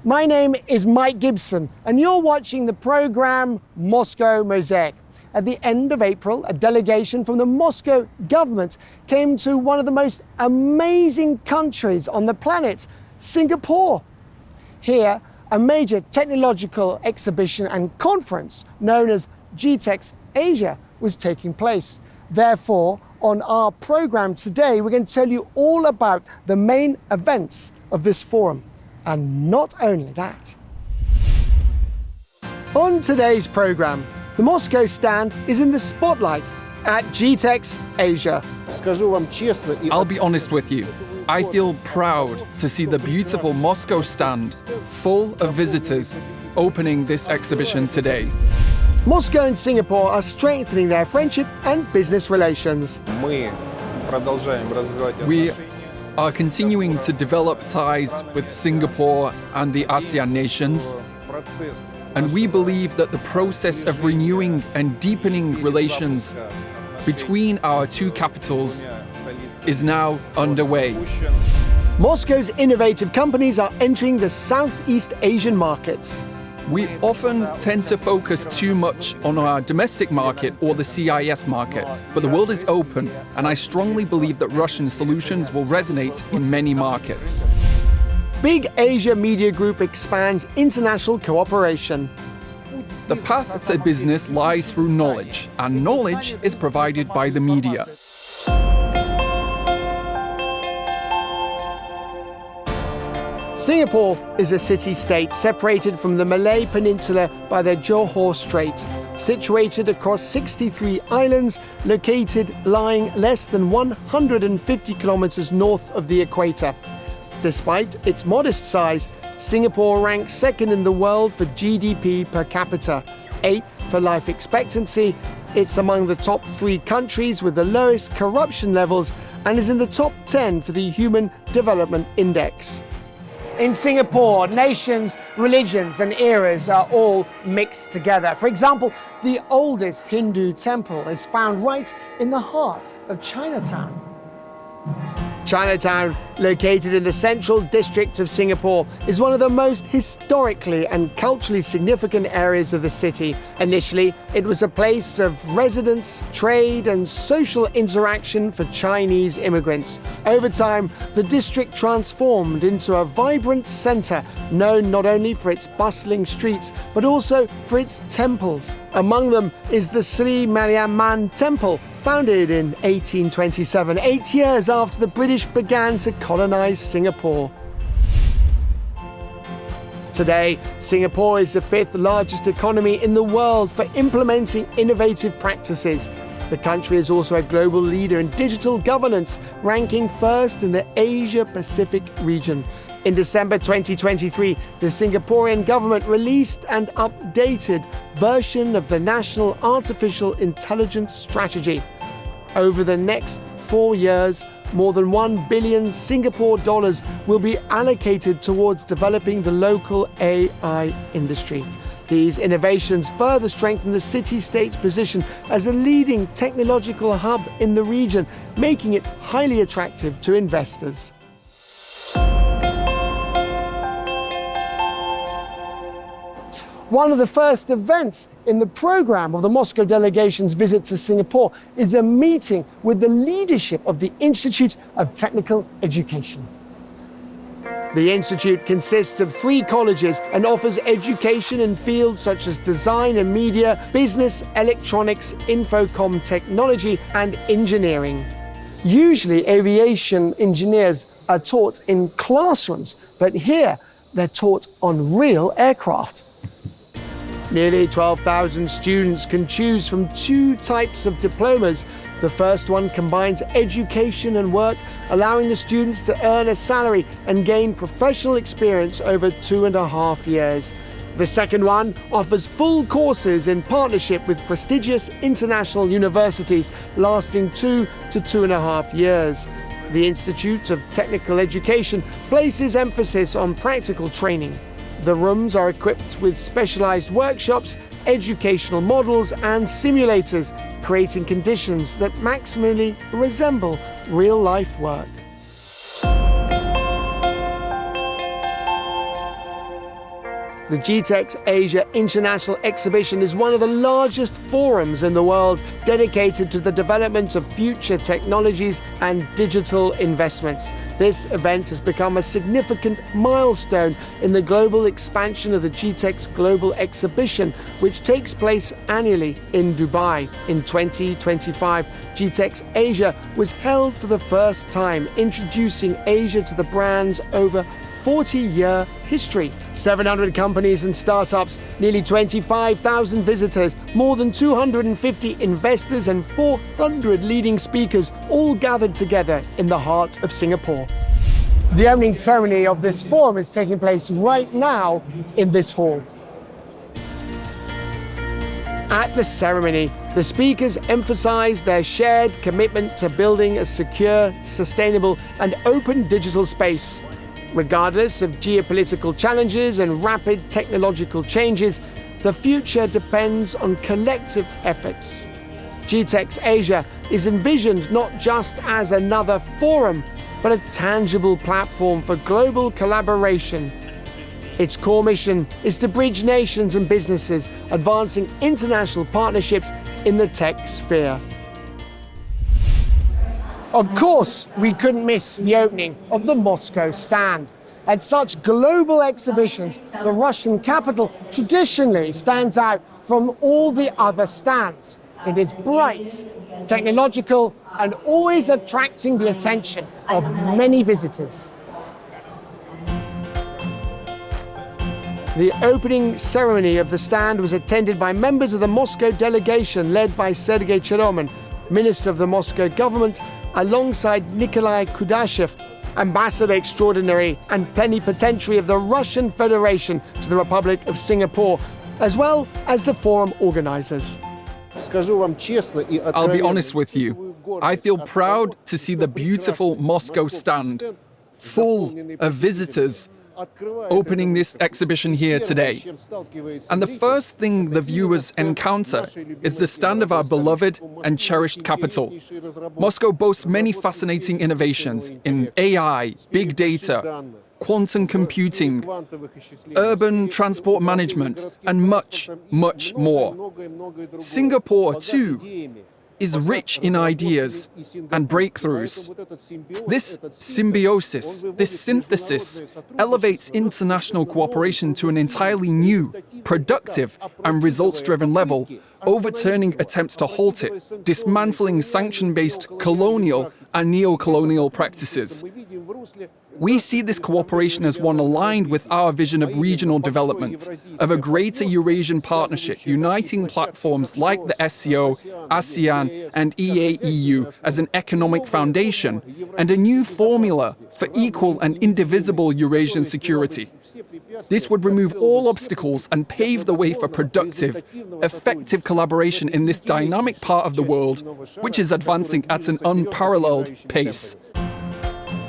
My name is Mike Gibson, and you're watching the program Moscow MOSAIC. At the end of April, a delegation from the Moscow government came to one of the most amazing countries on the planet, Singapore. Here, a major technological exhibition and conference known as GITEX Asia was taking place. Therefore, on our program today, we're going to tell you all about the main events of this forum. And not only that. On today's program, the Moscow stand is in the spotlight at GITEX Asia. I'll be honest with you. I feel proud to see the beautiful Moscow stand full of visitors opening this exhibition today. Moscow and Singapore are strengthening their friendship and business relations. We are continuing to develop ties with Singapore and the ASEAN nations. And we believe that the process of renewing and deepening relations between our two capitals is now underway. Moscow's innovative companies are entering the Southeast Asian markets. We often tend to focus too much on our domestic market or the CIS market, but the world is open, and I strongly believe that Russian solutions will resonate in many markets. Big Asia Media Group expands international cooperation. The path to business lies through knowledge, and knowledge is provided by the media. Singapore is a city-state separated from the Malay Peninsula by the Johor Strait, situated across 63 islands, located lying less than 150 kilometers north of the equator. Despite its modest size, Singapore ranks second in the world for GDP per capita, 8th for life expectancy. It's among the top 3 countries with the lowest corruption levels and is in the top 10 for the Human Development Index. In Singapore, nations, religions, and eras are all mixed together. For example, the oldest Hindu temple is found right in the heart of Chinatown. Chinatown, located in the central district of Singapore, is one of the most historically and culturally significant areas of the city. Initially, it was a place of residence, trade, and social interaction for Chinese immigrants. Over time, the district transformed into a vibrant center known not only for its bustling streets, but also for its temples. Among them is the Sri Mariamman Temple, founded in 1827, 8 years after the British began to colonize Singapore. Today, Singapore is the 5th largest economy in the world for implementing innovative practices. The country is also a global leader in digital governance, ranking first in the Asia-Pacific region. In December 2023, the Singaporean government released an updated version of the National Artificial Intelligence Strategy. Over the next 4 years, more than 1 billion Singapore dollars will be allocated towards developing the local AI industry. These innovations further strengthen the city-state's position as a leading technological hub in the region, making it highly attractive to investors. One of the first events in the program of the Moscow delegation's visit to Singapore is a meeting with the leadership of the Institute of Technical Education. The institute consists of 3 colleges and offers education in fields such as design and media, business, electronics, infocom technology, and engineering. Usually, aviation engineers are taught in classrooms, but here they're taught on real aircraft. Nearly 12,000 students can choose from 2 types of diplomas. The first one combines education and work, allowing the students to earn a salary and gain professional experience over 2.5 years. The second one offers full courses in partnership with prestigious international universities, lasting 2 to 2.5 years. The Institute of Technical Education places emphasis on practical training. The rooms are equipped with specialized workshops, educational models, and simulators, creating conditions that maximally resemble real-life work. The GITEX Asia International Exhibition is one of the largest forums in the world dedicated to the development of future technologies and digital investments. This event has become a significant milestone in the global expansion of the GITEX Global Exhibition, which takes place annually in Dubai. In 2025, GITEX Asia was held for the first time, introducing Asia to the brand's over 40-year history. 700 companies and startups, nearly 25,000 visitors, more than 250 investors and 400 leading speakers all gathered together in the heart of Singapore. The opening ceremony of this forum is taking place right now in this hall. At the ceremony, the speakers emphasized their shared commitment to building a secure, sustainable, and open digital space. Regardless of geopolitical challenges and rapid technological changes, the future depends on collective efforts. GITEX Asia is envisioned not just as another forum, but a tangible platform for global collaboration. Its core mission is to bridge nations and businesses, advancing international partnerships in the tech sphere. Of course, we couldn't miss the opening of the Moscow stand. At such global exhibitions, the Russian capital traditionally stands out from all the other stands. It is bright, technological, and always attracting the attention of many visitors. The opening ceremony of the stand was attended by members of the Moscow delegation led by Sergei Cheromin, Minister of the Moscow government, alongside Nikolai Kudashev, Ambassador Extraordinary and Plenipotentiary of the Russian Federation to the Republic of Singapore, as well as the forum organizers. I'll be honest with you. I feel proud to see the beautiful Moscow stand, full of visitors, opening this exhibition here today. And the first thing the viewers encounter is the stand of our beloved and cherished capital. Moscow boasts many fascinating innovations in AI, big data, quantum computing, urban transport management, and much, much more. Singapore, too, is rich in ideas and breakthroughs. This symbiosis, this synthesis, elevates international cooperation to an entirely new, productive, and results-driven level, overturning attempts to halt it, dismantling sanction-based colonial and neo-colonial practices. We see this cooperation as one aligned with our vision of regional development, of a greater Eurasian partnership, uniting platforms like the SCO, ASEAN, and EAEU as an economic foundation, and a new formula for equal and indivisible Eurasian security. This would remove all obstacles and pave the way for productive, effective collaboration in this dynamic part of the world, which is advancing at an unparalleled pace.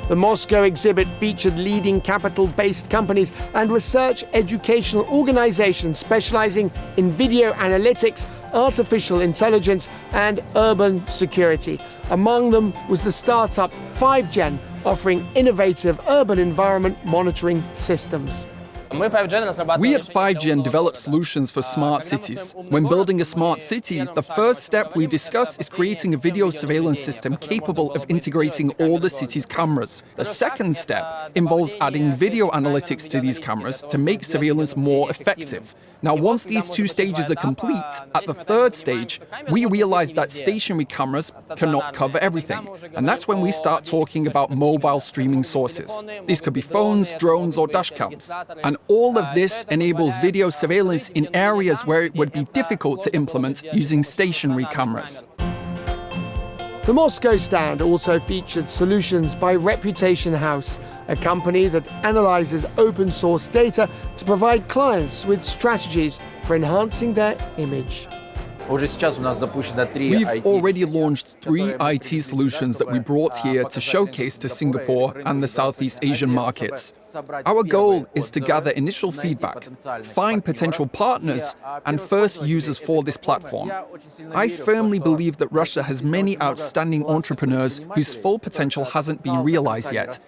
The Moscow exhibit featured leading capital-based companies and research educational organizations specializing in video analytics, artificial intelligence, and urban security. Among them was the startup 5Gen, offering innovative urban environment monitoring systems. We at 5Gen develop solutions for smart cities. When building a smart city, the first step we discuss is creating a video surveillance system capable of integrating all the city's cameras. The second step involves adding video analytics to these cameras to make surveillance more effective. Now, once these two stages are complete, at the third stage, we realize that stationary cameras cannot cover everything. And that's when we start talking about mobile streaming sources. These could be phones, drones, or dashcams. And all of this enables video surveillance in areas where it would be difficult to implement using stationary cameras. The Moscow stand also featured solutions by Reputation House, a company that analyzes open source data to provide clients with strategies for enhancing their image. We've already launched 3 IT solutions that we brought here to showcase to Singapore and the Southeast Asian markets. Our goal is to gather initial feedback, find potential partners, and first users for this platform. I firmly believe that Russia has many outstanding entrepreneurs whose full potential hasn't been realized yet.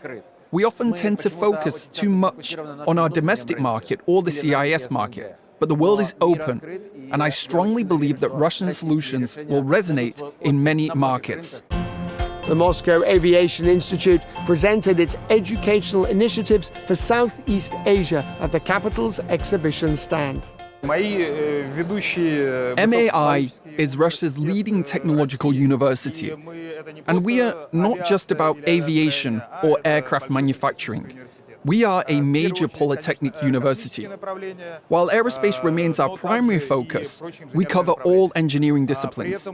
We often tend to focus too much on our domestic market or the CIS market, but the world is open, and I strongly believe that Russian solutions will resonate in many markets. The Moscow Aviation Institute presented its educational initiatives for Southeast Asia at the capital's exhibition stand. MAI is Russia's leading technological university, and we are not just about aviation or aircraft manufacturing. We are a major polytechnic university. While aerospace remains our primary focus, we cover all engineering disciplines.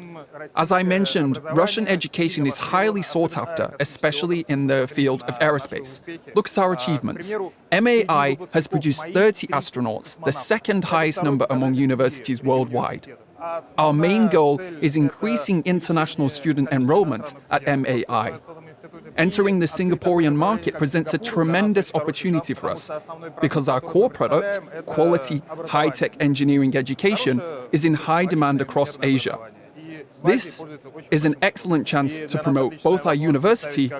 As I mentioned, Russian education is highly sought after, especially in the field of aerospace. Look at our achievements. MAI has produced 30 astronauts, the second highest number among universities worldwide. Our main goal is increasing international student enrollment at MAI. Entering the Singaporean market presents a tremendous opportunity for us because our core product, quality, high-tech engineering education, is in high demand across Asia. This is an excellent chance to promote both our university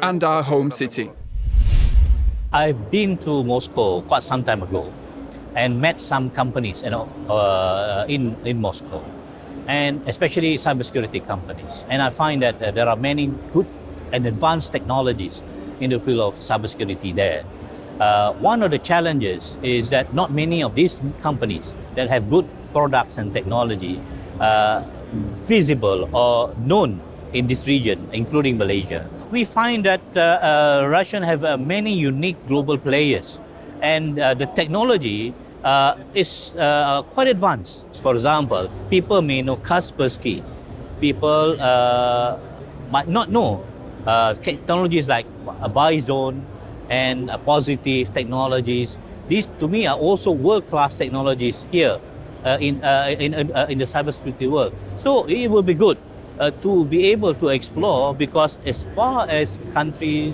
and our home city. I've been to Moscow quite some time ago and met some companies in Moscow, and especially cybersecurity companies. And I find that there are many good and advanced technologies in the field of cybersecurity there. One of the challenges is that not many of these companies that have good products and technology visible or known in this region, including Malaysia. We find that Russians have many unique global players, and the technology is quite advanced. For example, people may know Kaspersky. People might not know technologies like Bizone and Positive technologies. These, to me, are also world-class technologies here in the cybersecurity world. So it will be good to be able to explore, because as far as countries,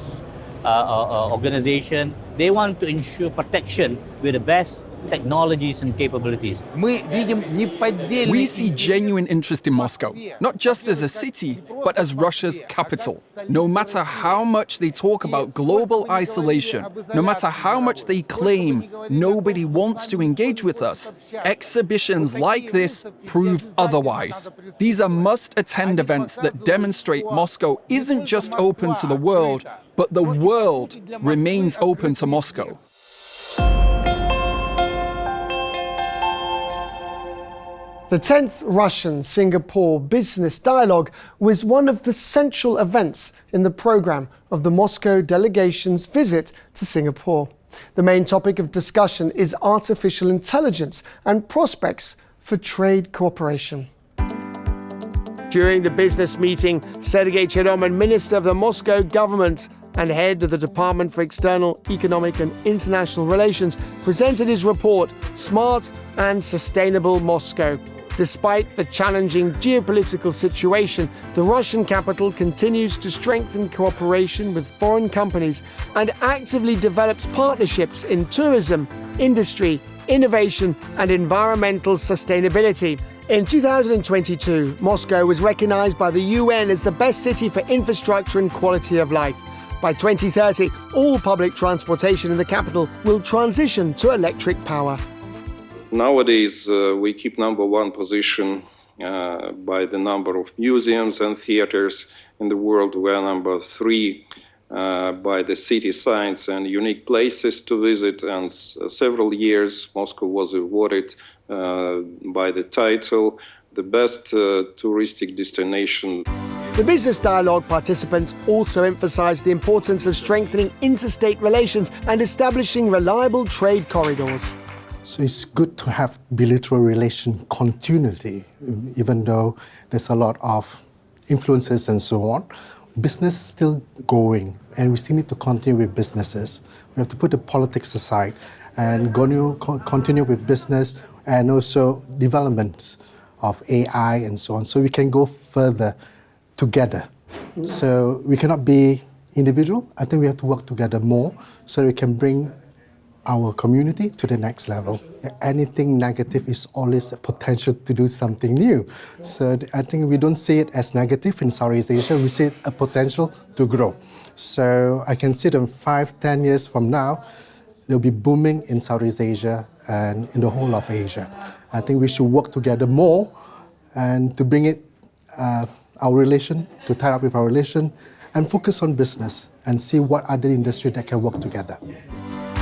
organizations, they want to ensure protection with the best technologies and capabilities. We see genuine interest in Moscow, not just as a city, but as Russia's capital. No matter how much they talk about global isolation, no matter how much they claim nobody wants to engage with us, exhibitions like this prove otherwise. These are must-attend events that demonstrate Moscow isn't just open to the world, but the world remains open to Moscow. The 10th Russian-Singapore Business Dialogue was one of the central events in the programme of the Moscow delegation's visit to Singapore. The main topic of discussion is artificial intelligence and prospects for trade cooperation. During the business meeting, Sergei Cheromin, Minister of the Moscow government and head of the Department for External Economic and International Relations, presented his report, Smart and Sustainable Moscow. Despite the challenging geopolitical situation, the Russian capital continues to strengthen cooperation with foreign companies and actively develops partnerships in tourism, industry, innovation, and environmental sustainability. In 2022, Moscow was recognized by the UN as the best city for infrastructure and quality of life. By 2030, all public transportation in the capital will transition to electric power. Nowadays, we keep #1 position by the number of museums and theaters in the world. We are #3 by the city signs and unique places to visit. And several years, Moscow was awarded by the title, the best touristic destination. The Business Dialogue participants also emphasized the importance of strengthening interstate relations and establishing reliable trade corridors. So it's good to have bilateral relation continuity, even though there's a lot of influences and so on. Business is still going, and we still need to continue with businesses. We have to put the politics aside and continue with business and also developments of AI and so on, so we can go further together. So we cannot be individual. I think we have to work together more so we can bring our community to the next level. Anything negative is always a potential to do something new. So I think we don't see it as negative in Southeast Asia, we see it a potential to grow. So I can see them 5-10 years from now, they'll be booming in Southeast Asia and in the whole of Asia. I think we should work together more and to bring it, our relation, to tie up with our relation and focus on business and see what other industry that can work together.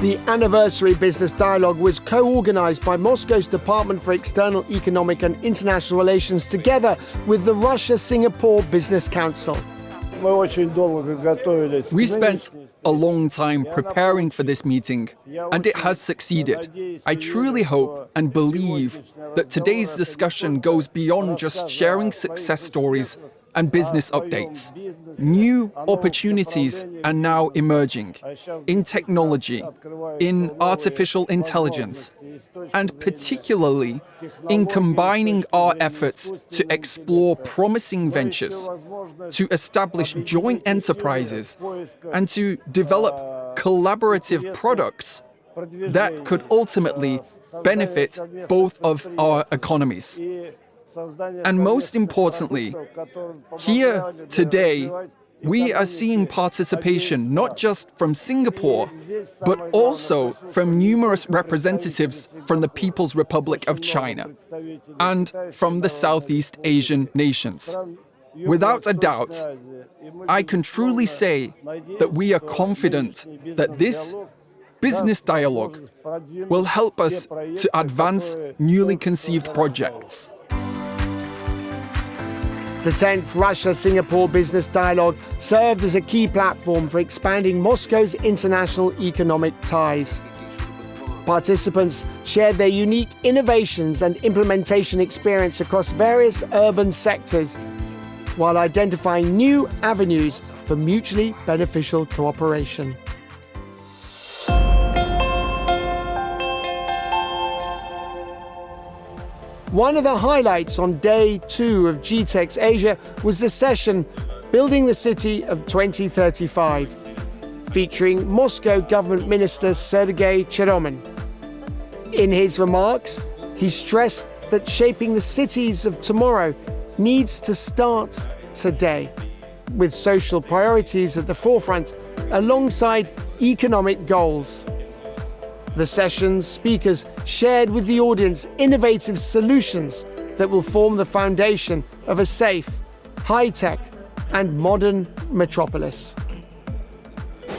The anniversary business dialogue was co-organized by Moscow's Department for External Economic and International Relations together with the Russia-Singapore Business Council. We spent a long time preparing for this meeting, and it has succeeded. I truly hope and believe that today's discussion goes beyond just sharing success stories and business updates. New opportunities are now emerging in technology, in artificial intelligence, and particularly in combining our efforts to explore promising ventures, to establish joint enterprises, and to develop collaborative products that could ultimately benefit both of our economies. And most importantly, here today, we are seeing participation not just from Singapore, but also from numerous representatives from the People's Republic of China and from the Southeast Asian nations. Without a doubt, I can truly say that we are confident that this business dialogue will help us to advance newly conceived projects. The 10th Russia-Singapore Business Dialogue served as a key platform for expanding Moscow's international economic ties. Participants shared their unique innovations and implementation experience across various urban sectors, while identifying new avenues for mutually beneficial cooperation. One of the highlights on day 2 of GITEX Asia was the session Building the City of 2035, featuring Moscow Government Minister Sergei Cheromyn. In his remarks, he stressed that shaping the cities of tomorrow needs to start today, with social priorities at the forefront alongside economic goals. The session's speakers shared with the audience innovative solutions that will form the foundation of a safe, high-tech, and modern metropolis.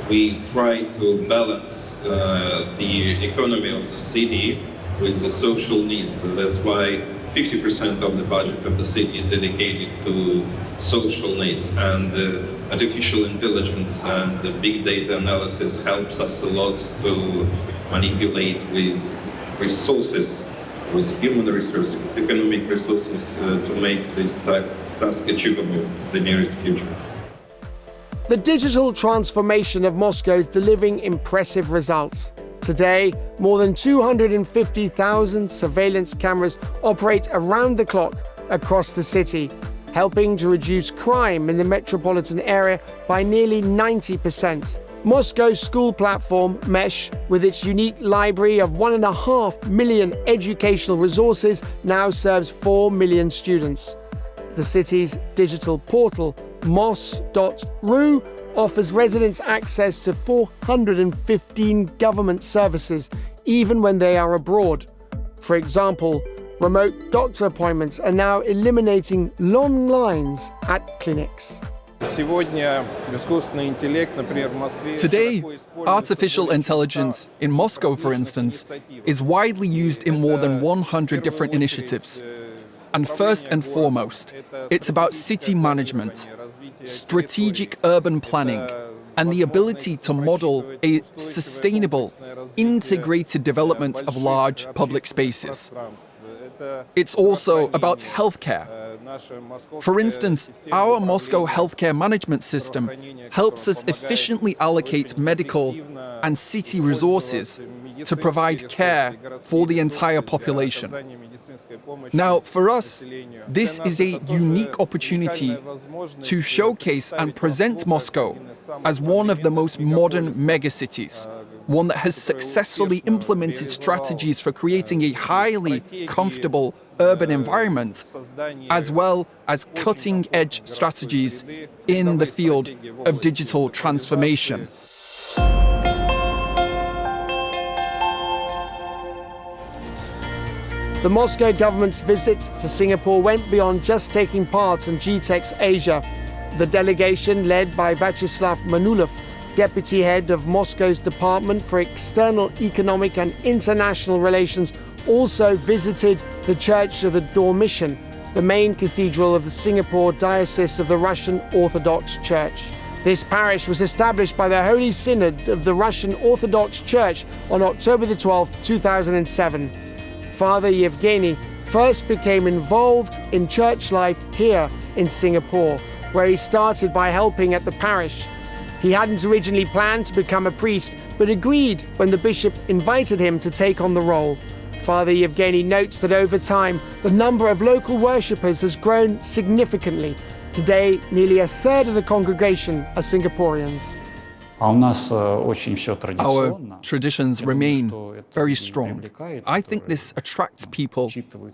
We try to balance the economy of the city with the social needs. That's why 50% of the budget of the city is dedicated to social needs, and artificial intelligence and the big data analysis helps us a lot to manipulate with resources, with human resources, economic resources, to make this task achievable in the nearest future. The digital transformation of Moscow is delivering impressive results. Today, more than 250,000 surveillance cameras operate around the clock across the city, helping to reduce crime in the metropolitan area by nearly 90%. Moscow's school platform, Mesh, with its unique library of 1.5 million educational resources, now serves 4 million students. The city's digital portal, mos.ru, offers residents access to 415 government services, even when they are abroad. For example, remote doctor appointments are now eliminating long lines at clinics. Today, artificial intelligence in Moscow, for instance, is widely used in more than 100 different initiatives. And first and foremost, it's about city management, strategic urban planning, and the ability to model a sustainable, integrated development of large public spaces. It's also about healthcare. For instance, our Moscow healthcare management system helps us efficiently allocate medical and city resources to provide care for the entire population. Now, for us, this is a unique opportunity to showcase and present Moscow as one of the most modern megacities, one that has successfully implemented strategies for creating a highly comfortable urban environment, as well as cutting-edge strategies in the field of digital transformation. The Moscow government's visit to Singapore went beyond just taking part in GITEX Asia. The delegation, led by Vyacheslav Manulov, deputy head of Moscow's Department for External Economic and International Relations, also visited the Church of the Dormition, the main cathedral of the Singapore Diocese of the Russian Orthodox Church. This parish was established by the Holy Synod of the Russian Orthodox Church on October 12, 2007. Father Yevgeny first became involved in church life here in Singapore, where he started by helping at the parish. He hadn't originally planned to become a priest, but agreed when the bishop invited him to take on the role. Father Yevgeny notes that over time, the number of local worshippers has grown significantly. Today, nearly a third of the congregation are Singaporeans. Our traditions remain very strong. I think this attracts people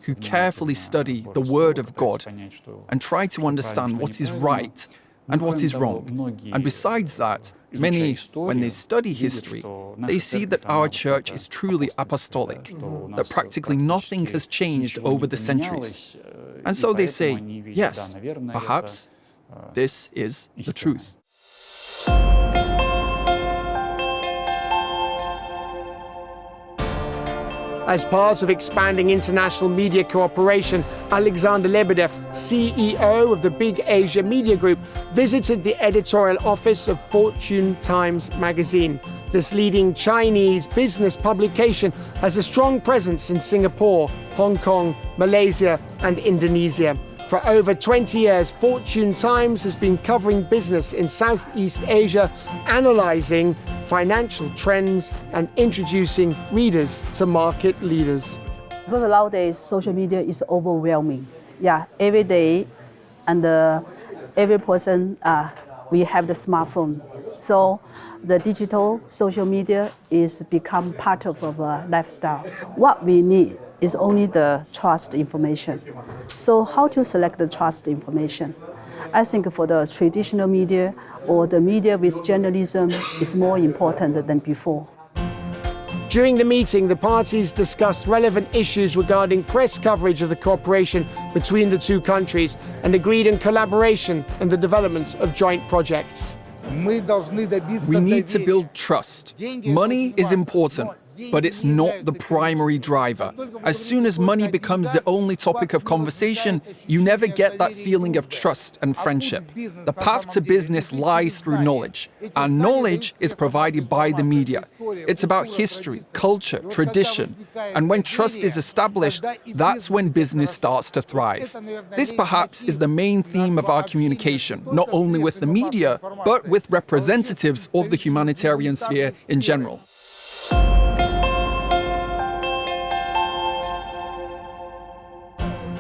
who carefully study the Word of God and try to understand what is right and what is wrong. And besides that, many, when they study history, they see that our church is truly apostolic, that practically nothing has changed over the centuries. And so they say, yes, perhaps this is the truth. As part of expanding international media cooperation, Alexander Lebedev, CEO of the Big Asia Media Group, visited the editorial office of Fortune Times magazine. This leading Chinese business publication has a strong presence in Singapore, Hong Kong, Malaysia, and Indonesia. For over 20 years, Fortune Times has been covering business in Southeast Asia, analyzing financial trends and introducing readers to market leaders. Because nowadays, social media is overwhelming. Yeah, every day, and every person, we have the smartphone. So the digital social media is become part of our lifestyle. What we need is only the trust information. So how to select the trust information? I think for the traditional media or the media with journalism is more important than before. During the meeting, the parties discussed relevant issues regarding press coverage of the cooperation between the two countries and agreed on collaboration and the development of joint projects. We need to build trust. Money is important, but it's not the primary driver. As soon as money becomes the only topic of conversation, you never get that feeling of trust and friendship. The path to business lies through knowledge, and knowledge is provided by the media. It's about history, culture, tradition, and when trust is established, that's when business starts to thrive. This perhaps is the main theme of our communication, not only with the media, but with representatives of the humanitarian sphere in general.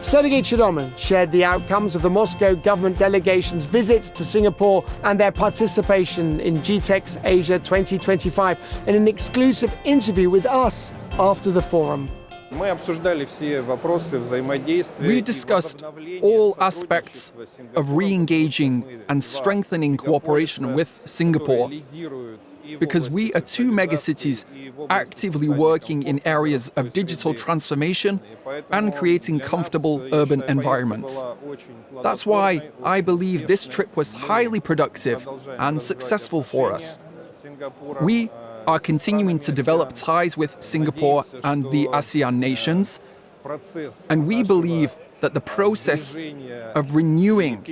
Sergei Chidomin shared the outcomes of the Moscow government delegation's visit to Singapore and their participation in GITEX Asia 2025 in an exclusive interview with us after the forum. We discussed all aspects of re-engaging and strengthening cooperation with Singapore, because we are two megacities actively working in areas of digital transformation and creating comfortable urban environments. That's why I believe this trip was highly productive and successful for us. We are continuing to develop ties with Singapore and the ASEAN nations, and we believe that the process of renewing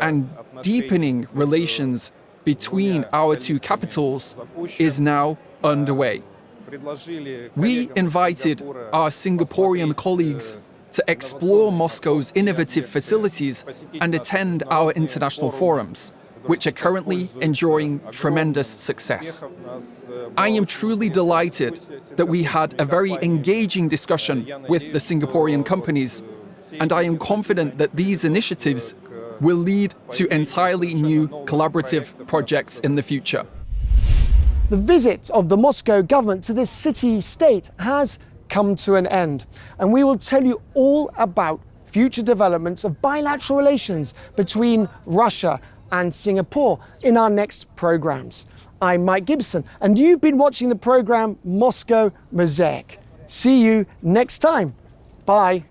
and deepening relations between our two capitals is now underway. We invited our Singaporean colleagues to explore Moscow's innovative facilities and attend our international forums, which are currently enjoying tremendous success. I am truly delighted that we had a very engaging discussion with the Singaporean companies, and I am confident that these initiatives will lead to entirely new collaborative projects in the future. the visit of the Moscow government to this city-state has come to an end, and we will tell you all about future developments of bilateral relations between Russia and Singapore in our next programs. I'm Mike Gibson, and you've been watching the program Moscow Mosaic. See you next time. Bye.